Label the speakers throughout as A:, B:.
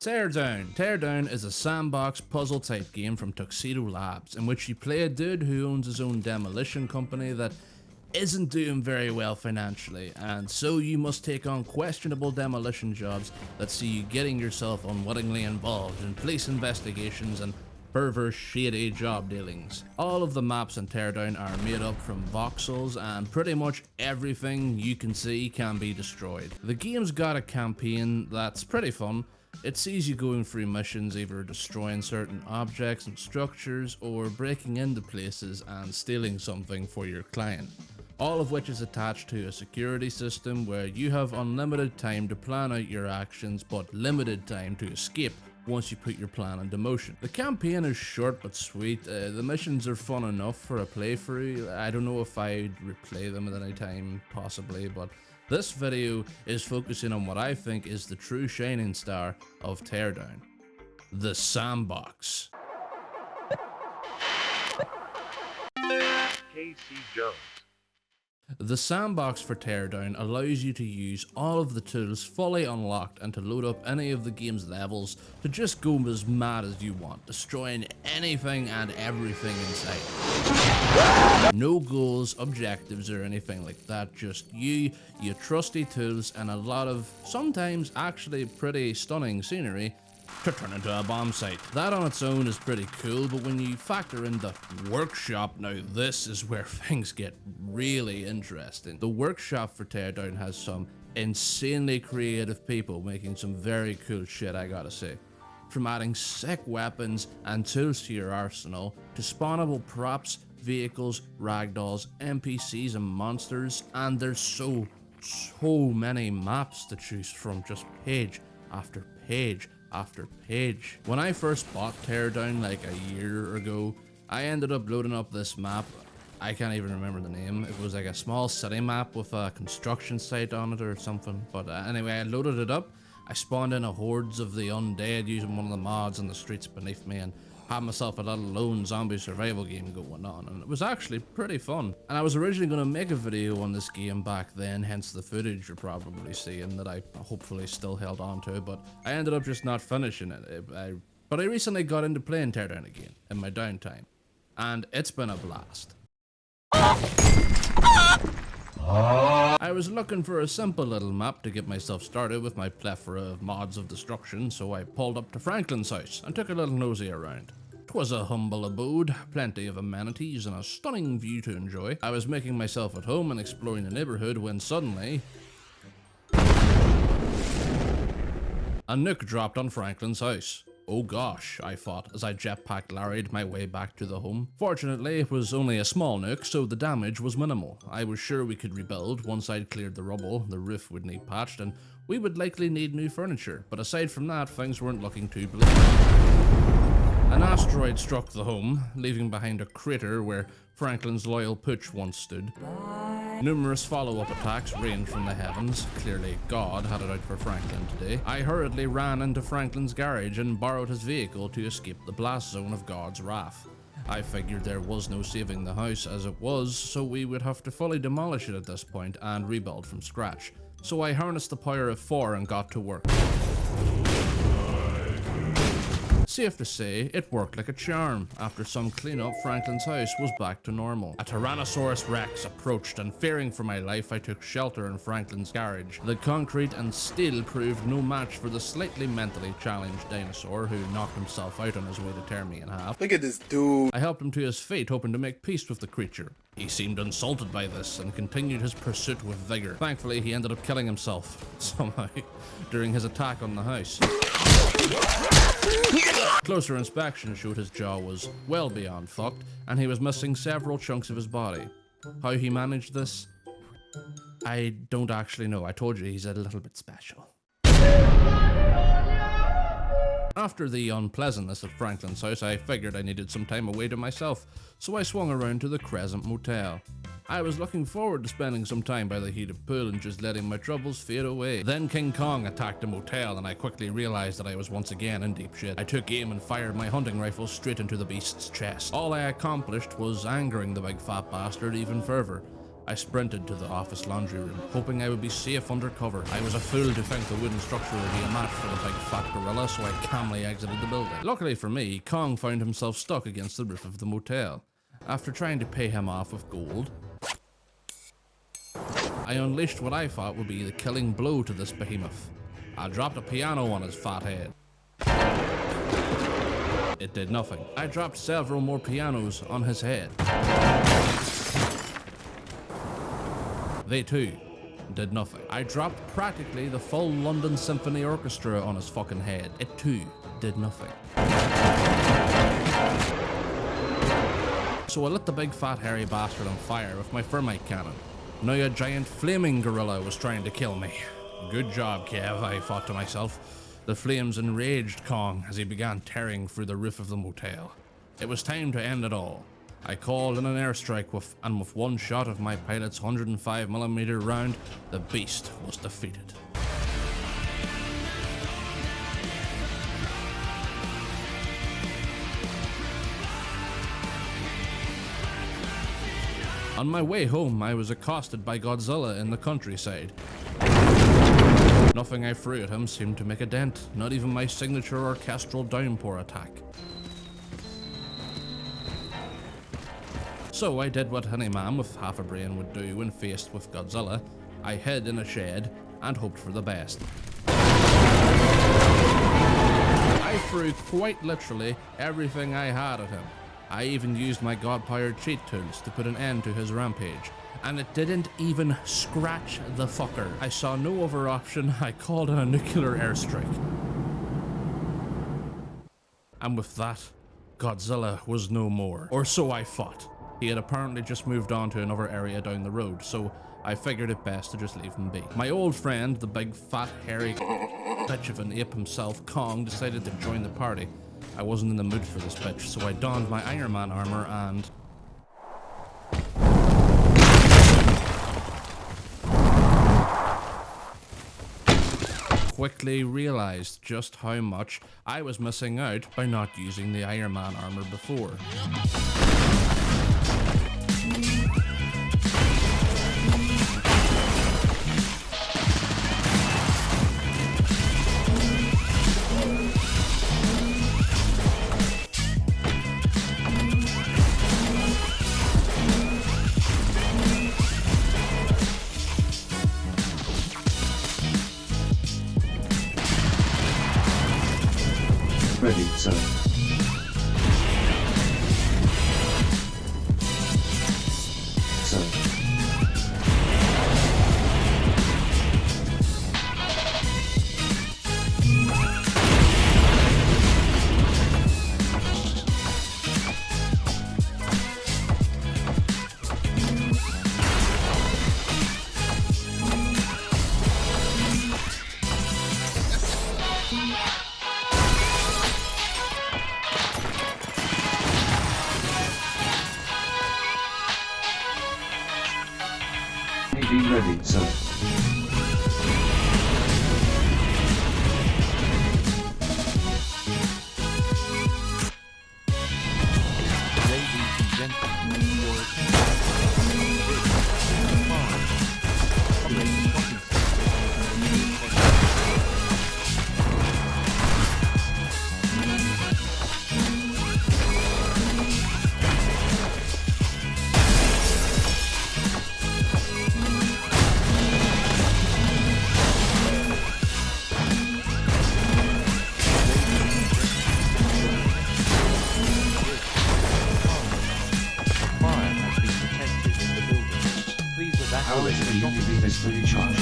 A: Teardown. Teardown is a sandbox puzzle type game from Tuxedo Labs in which you play a dude who owns his own demolition company that isn't doing very well financially, and so you must take on questionable demolition jobs that see you getting yourself unwittingly involved in police investigations and further shady job dealings. All of the maps in Teardown are made up from voxels, and pretty much everything you can see can be destroyed. The game's got a campaign that's pretty fun. It sees you going through missions, either destroying certain objects and structures or breaking into places and stealing something for your client. All of which is attached to a security system where you have unlimited time to plan out your actions but limited time to escape once you put your plan into motion. The campaign is short but sweet. The missions are fun enough for a playthrough. I don't know if I'd replay them at any time, possibly, but this video is focusing on what I think is the true shining star of Teardown, the Sandbox.
B: Casey Jones.
A: The Sandbox for Teardown allows you to use all of the tools fully unlocked and to load up any of the game's levels to just go as mad as you want, destroying anything and everything in sight. No goals, objectives or anything like that, just you, your trusty tools and a lot of sometimes actually pretty stunning scenery to turn into a bomb site. That on its own is pretty cool, but when you factor in the workshop, now this is where things get really interesting. The workshop for Teardown has some insanely creative people making some very cool shit, I gotta say. From adding sick weapons and tools to your arsenal, to spawnable props, vehicles, ragdolls, NPCs and monsters, and there's so many maps to choose from, just page after page after page. When I first bought Teardown like a year ago, I ended up loading up this map. I can't even remember the name. It was like a small city map with a construction site on it or something. But anyway, I loaded it up. I spawned in a hordes of the undead using one of the mods on the streets beneath me and had myself a little lone zombie survival game going on, and it was actually pretty fun. And I was originally going to make a video on this game back then, hence the footage you're probably seeing that I hopefully still held on to, but I ended up just not finishing it. But I recently got into playing Teardown again in my downtime, and it's been a blast. I was looking for a simple little map to get myself started with my plethora of mods of destruction, so I pulled up to Franklin's house and took a little nosy around. 'Twas a humble abode, plenty of amenities and a stunning view to enjoy. I was making myself at home and exploring the neighborhood when suddenly a nuke dropped on Franklin's house. Oh gosh, I thought as I jetpacked Larry'd my way back to the home. Fortunately, it was only a small nuke, so the damage was minimal. I was sure we could rebuild once I'd cleared the rubble. The roof would need patched and we would likely need new furniture, but aside from that, things weren't looking too bleak. An asteroid struck the home, leaving behind a crater where Franklin's loyal pooch once stood. Numerous follow-up attacks rained from the heavens. Clearly, God had it out for Franklin today. I hurriedly ran into Franklin's garage and borrowed his vehicle to escape the blast zone of God's wrath. I figured there was no saving the house as it was, so we would have to fully demolish it at this point and rebuild from scratch. So I harnessed the power of 4 and got to work. Safe to say, it worked like a charm. After some cleanup, Franklin's house was back to normal. A Tyrannosaurus Rex approached, and fearing for my life, I took shelter in Franklin's garage. The concrete and steel proved no match for the slightly mentally challenged dinosaur who knocked himself out on his way to tear me in half.
C: Look at this dude.
A: I helped him to his fate, hoping to make peace with the creature. He seemed insulted by this and continued his pursuit with vigor. Thankfully, he ended up killing himself, somehow, during his attack on the house. Closer inspection showed his jaw was well beyond fucked, and he was missing several chunks of his body. How he managed this? I don't actually know. I told you he's a little bit special. After the unpleasantness of Franklin's house, I figured I needed some time away to myself, so I swung around to the Crescent Motel. I was looking forward to spending some time by the heated pool and just letting my troubles fade away. Then King Kong attacked the motel and I quickly realized that I was once again in deep shit. I took aim and fired my hunting rifle straight into the beast's chest. All I accomplished was angering the big fat bastard even further. I sprinted to the office laundry room, hoping I would be safe under cover. I was a fool to think the wooden structure would be a match for the big fat gorilla, so I calmly exited the building. Luckily for me, Kong found himself stuck against the roof of the motel. After trying to pay him off with gold, I unleashed what I thought would be the killing blow to this behemoth. I dropped a piano on his fat head. It did nothing. I dropped several more pianos on his head. They too did nothing. I dropped practically the full London Symphony Orchestra on his fucking head. It too did nothing. So I lit the big fat hairy bastard on fire with my thermite cannon. Now a giant flaming gorilla was trying to kill me. Good job, Kev, I thought to myself. The flames enraged Kong as he began tearing through the roof of the motel. It was time to end it all. I called in an airstrike and with one shot of my pilot's 105mm round, the beast was defeated. On my way home, I was accosted by Godzilla in the countryside. Nothing I threw at him seemed to make a dent, not even my signature orchestral downpour attack. So I did what any man with half a brain would do when faced with Godzilla. I hid in a shed and hoped for the best. I threw quite literally everything I had at him. I even used my god-powered cheat tools to put an end to his rampage. And it didn't even scratch the fucker. I saw no other option. I called in a nuclear airstrike. And with that, Godzilla was no more. Or so I thought. He had apparently just moved on to another area down the road, so I figured it best to just leave him be. My old friend, the big fat hairy bitch of an ape himself, Kong, decided to join the party. I wasn't in the mood for this bitch, so I donned my Iron Man armor and... quickly realized just how much I was missing out by not using the Iron Man armor before.
B: Ready, sir. Sir. Be ready, sir.
C: Ladies and gentlemen, your attention.
B: How is the UAV is fully charged?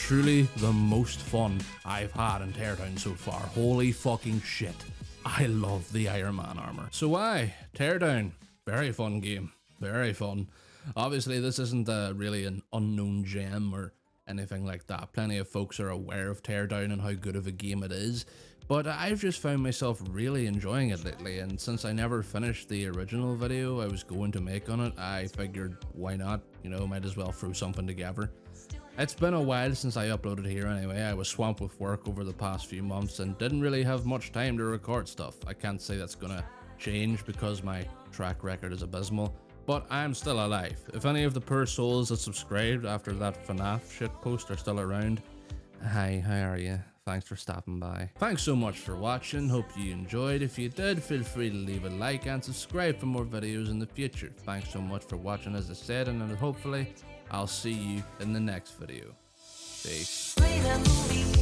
A: Truly the most fun I've had in Teardown so far. Holy fucking shit. I love the Iron Man armor. So Teardown, very fun game. Very fun. Obviously, this isn't really an unknown gem or anything like that. Plenty of folks are aware of Teardown and how good of a game it is, but I've just found myself really enjoying it lately, and since I never finished the original video I was going to make on it, I figured why not, you know, might as well throw something together. It's been a while since I uploaded here anyway. I was swamped with work over the past few months and didn't really have much time to record stuff. I can't say that's gonna change because my track record is abysmal, but I'm still alive. If any of the poor souls that subscribed after that FNAF shitpost are still around, hi, how are you? Thanks for stopping by. Thanks so much for watching, hope you enjoyed. If you did, feel free to leave a like and subscribe for more videos in the future. Thanks so much for watching, as I said, and then hopefully I'll see you in the next video. Peace.
D: Play that movie.